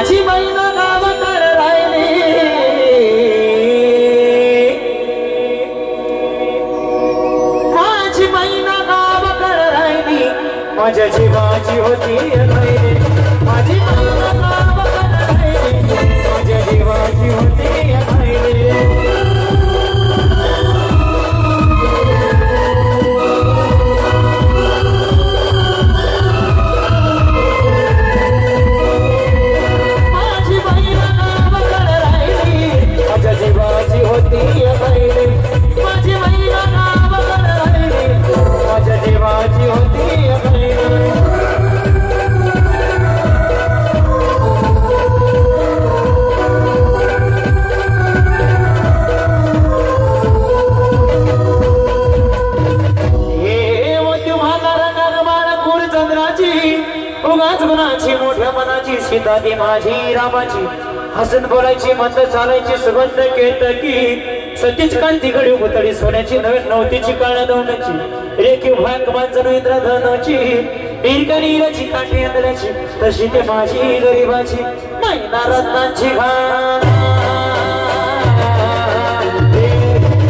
माझी बहीण गावाकडे राहिली माझी बहीण गावाकडे राहिली माझ्या जीवाची होती राहिली माझी बहीण गावाकडे राहिली माझ्या जीवाची होती राहिली मोठ्या मनाची सीता ती माझी रामाची हसन बोलायची मंद चालायची सुगंध केतकी सतीच कांती घडी उतळी सोन्याची नवीन नवतीची काळा दौंडाची रेखीव भाग मांजर इंद्रधनाची दीर्घनीराची काठी अंधल्याची तशी ते माझी गरीबाची मैना रत्नांची घाण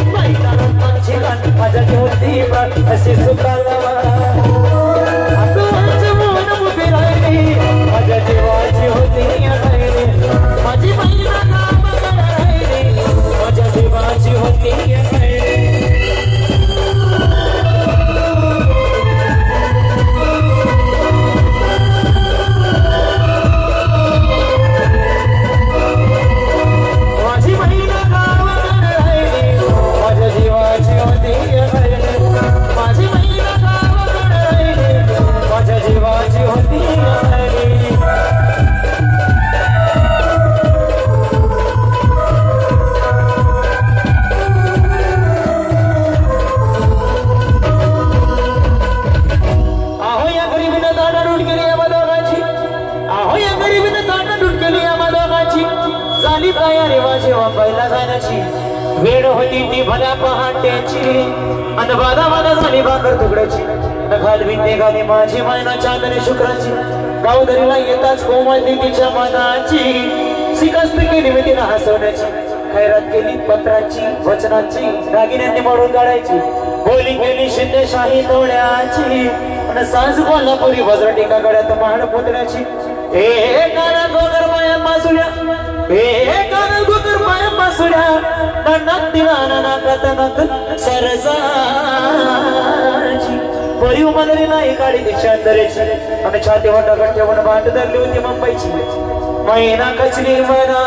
मैना रत्नांची घाण माझ्या होती अशी सुखाला माझ्या जीवाची होती राहिली माझी बहीण गावाकडे राहिली माझ्या जीवाची होती माझी बहीण गावाकडे राहिली माझ्या जीवाची होती राहिली माझी बहीण गावाकडे राहिली माझ्या जीवाची होती वेळ होती ती भल्या पहाट्याची अन बाधा बाधा झाली भाकर तुकड्याची घालवी निघाली माझी मैना चांदणी शुक्राची गावदरीला येताच कोमळती तिच्या मनाची शिकस्त केली मी तिला हसवण्याची खैरात केली पत्राची वचनाची दागिन्यांनी मोडून काढायची बोली केली शिंदेशाही तोड्याची आणि साज कोल्हापुरी वज्रटिका गड्यात महाड पुतण्याची हे काना गोगर माया मासुड्या हे काना गोगर माया मासुड्या नाक दिवाना नाकात नाक सरसाची परी उमलली नाही काळी दिशांतरेची आणि छाती वाटा ठेवून बाट धरली होती मुंबईची मैना कचली मना